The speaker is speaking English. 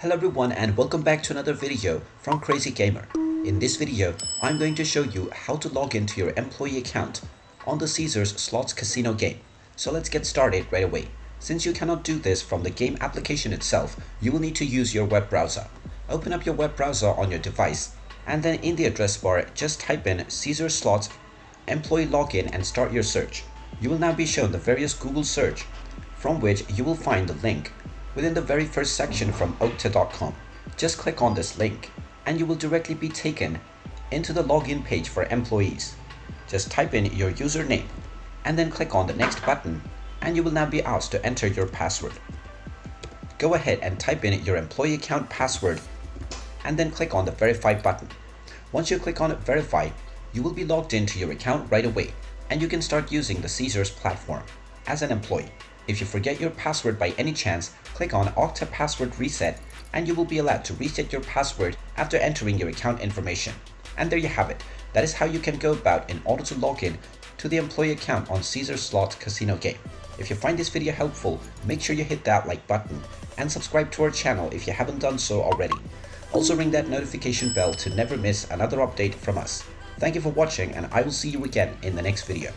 Hello everyone and welcome back to another video from Crazy Gamer. In this video, I'm going to show you how to log into your employee account on the Caesars Slots Casino game. So let's get started right away. Since you cannot do this from the game application itself, you will need to use your web browser. Open up your web browser on your device and then in the address bar, just type in Caesars Slots employee login and start your search. You will now be shown the various Google search from which you will find the link within the very first section from okta.com. Just click on this link and you will directly be taken into the login page for employees. Just type in your username and then click on the next button and you will now be asked to enter your password. Go ahead and type in your employee account password and then click on the verify button. Once you click on verify, you will be logged into your account right away and you can start using the Caesars platform as an employee. If you forget your password by any chance, click on Okta Password Reset and you will be allowed to reset your password after entering your account information. And there you have it. That is how you can go about in order to log in to the employee account on Caesars Slots Casino game. If you find this video helpful, make sure you hit that like button and subscribe to our channel if you haven't done so already. Also ring that notification bell to never miss another update from us. Thank you for watching and I will see you again in the next video.